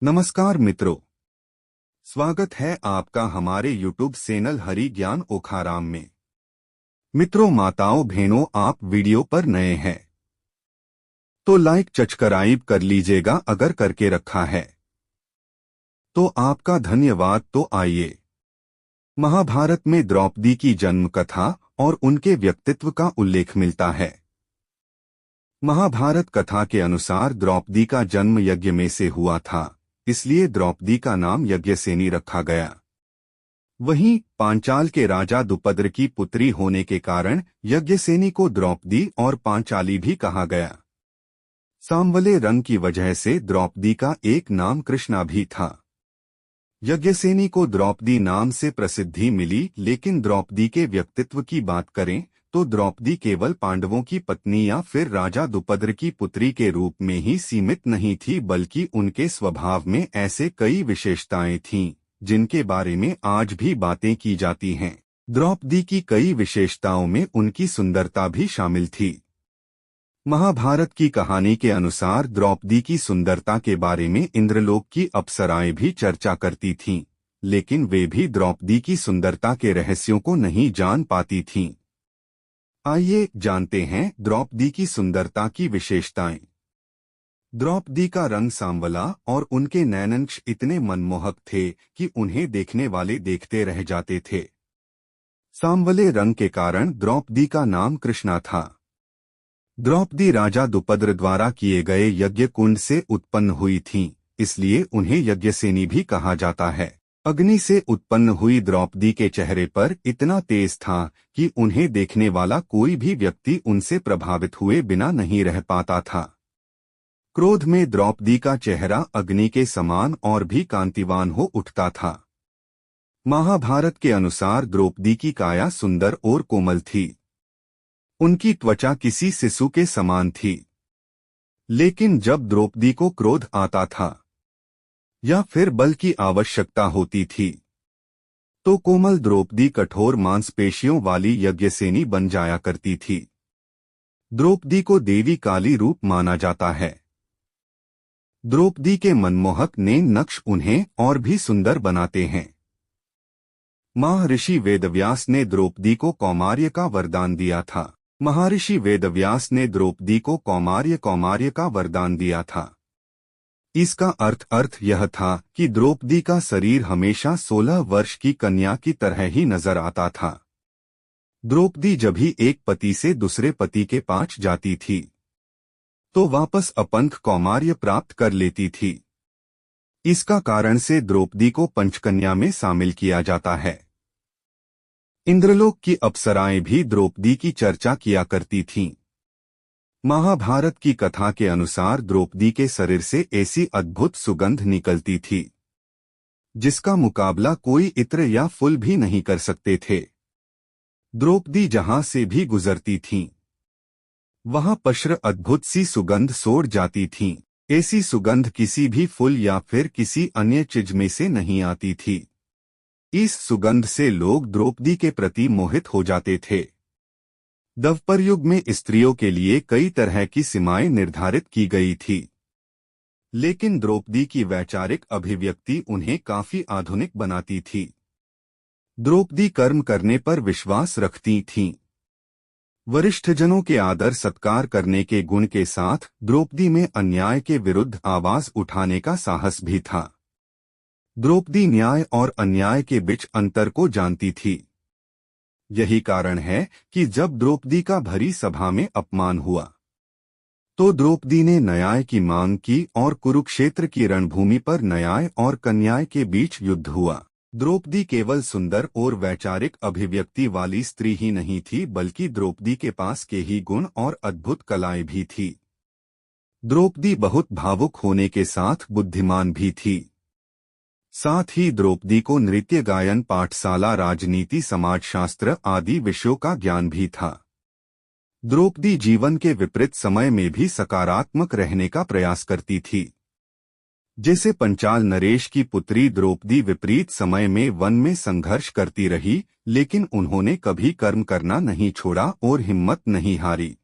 नमस्कार मित्रों, स्वागत है आपका हमारे YouTube चैनल हरि ज्ञान ओखाराम में। मित्रों, माताओं बहनों, आप वीडियो पर नए हैं तो लाइक सब्सक्राइब कर लीजिएगा अगर करके रखा है तो आपका धन्यवाद। तो आइए, महाभारत में द्रौपदी की जन्म कथा और उनके व्यक्तित्व का उल्लेख मिलता है। महाभारत कथा के अनुसार द्रौपदी का जन्म यज्ञ में से हुआ था, इसलिए द्रौपदी का नाम यज्ञसेनी रखा गया। वहीं पांचाल के राजा द्रुपद की पुत्री होने के कारण यज्ञसेनी को द्रौपदी और पांचाली भी कहा गया। सांवले रंग की वजह से द्रौपदी का एक नाम कृष्णा भी था। यज्ञसेनी को द्रौपदी नाम से प्रसिद्धि मिली, लेकिन द्रौपदी के व्यक्तित्व की बात करें तो द्रौपदी केवल पांडवों की पत्नी या फिर राजा द्रुपद की पुत्री के रूप में ही सीमित नहीं थी, बल्कि उनके स्वभाव में ऐसे कई विशेषताएं थीं जिनके बारे में आज भी बातें की जाती हैं। द्रौपदी की कई विशेषताओं में उनकी सुंदरता भी शामिल थी। महाभारत की कहानी के अनुसार द्रौपदी की सुंदरता के बारे में इंद्रलोक की अप्सराएं भी चर्चा करती थीं, लेकिन वे भी द्रौपदी की सुंदरता के रहस्यों को नहीं जान पाती थीं। आइए जानते हैं द्रौपदी की सुंदरता की विशेषताएं। द्रौपदी का रंग सांवला और उनके नैनांश इतने मनमोहक थे कि उन्हें देखने वाले देखते रह जाते थे। सांवले रंग के कारण द्रौपदी का नाम कृष्णा था। द्रौपदी राजा द्रुपद द्वारा किए गए यज्ञ कुंड से उत्पन्न हुई थीं, इसलिए उन्हें यज्ञसेनी भी कहा जाता है। अग्नि से उत्पन्न हुई द्रौपदी के चेहरे पर इतना तेज था कि उन्हें देखने वाला कोई भी व्यक्ति उनसे प्रभावित हुए बिना नहीं रह पाता था। क्रोध में द्रौपदी का चेहरा अग्नि के समान और भी कांतिवान हो उठता था। महाभारत के अनुसार द्रौपदी की काया सुंदर और कोमल थी। उनकी त्वचा किसी शिशु के समान थी, लेकिन जब द्रौपदी को क्रोध आता था या फिर बल की आवश्यकता होती थी तो कोमल द्रौपदी कठोर मांसपेशियों वाली यज्ञसेनी बन जाया करती थी। द्रौपदी को देवी काली रूप माना जाता है। द्रौपदी के मनमोहक नैन नक्श उन्हें और भी सुंदर बनाते हैं। महर्षि वेदव्यास ने द्रौपदी को कौमार्य का वरदान दिया था। महर्षि वेदव्यास ने द्रौपदी को कौमार्य का वरदान दिया था। इसका अर्थ यह था कि द्रौपदी का शरीर हमेशा 16 वर्ष की कन्या की तरह ही नजर आता था। द्रौपदी जब भी एक पति से दूसरे पति के पास जाती थी तो वापस अपंथ कौमार्य प्राप्त कर लेती थी। इसका कारण से द्रौपदी को पंचकन्या में शामिल किया जाता है। इंद्रलोक की अप्सराएं भी द्रौपदी की चर्चा किया करती थीं। महाभारत की कथा के अनुसार द्रौपदी के शरीर से ऐसी अद्भुत सुगंध निकलती थी जिसका मुकाबला कोई इत्र या फूल भी नहीं कर सकते थे। द्रौपदी जहां से भी गुजरती थीं, वहां पश्र अद्भुत सी सुगंध सोड़ जाती थीं। ऐसी सुगंध किसी भी फूल या फिर किसी अन्य चीज में से नहीं आती थी। इस सुगंध से लोग द्रौपदी के प्रति मोहित हो जाते थे। द्वापर युग में स्त्रियों के लिए कई तरह की सीमाएं निर्धारित की गई थी, लेकिन द्रौपदी की वैचारिक अभिव्यक्ति उन्हें काफी आधुनिक बनाती थी। द्रौपदी कर्म करने पर विश्वास रखती थीं। वरिष्ठजनों के आदर सत्कार करने के गुण के साथ द्रौपदी में अन्याय के विरुद्ध आवाज उठाने का साहस भी था। द्रौपदी न्याय और अन्याय के बीच अंतर को जानती थी। यही कारण है कि जब द्रौपदी का भरी सभा में अपमान हुआ तो द्रौपदी ने न्याय की मांग की और कुरुक्षेत्र की रणभूमि पर न्याय और कन्याय के बीच युद्ध हुआ। द्रौपदी केवल सुंदर और वैचारिक अभिव्यक्ति वाली स्त्री ही नहीं थी, बल्कि द्रौपदी के पास के ही गुण और अद्भुत कलाएं भी थी। द्रौपदी बहुत भावुक होने के साथ बुद्धिमान भी थी। साथ ही द्रौपदी को नृत्य, गायन, पाठशाला, राजनीति, समाजशास्त्र आदि विषयों का ज्ञान भी था। द्रौपदी जीवन के विपरीत समय में भी सकारात्मक रहने का प्रयास करती थी। जैसे पंचाल नरेश की पुत्री द्रौपदी विपरीत समय में वन में संघर्ष करती रही, लेकिन उन्होंने कभी कर्म करना नहीं छोड़ा और हिम्मत नहीं हारी।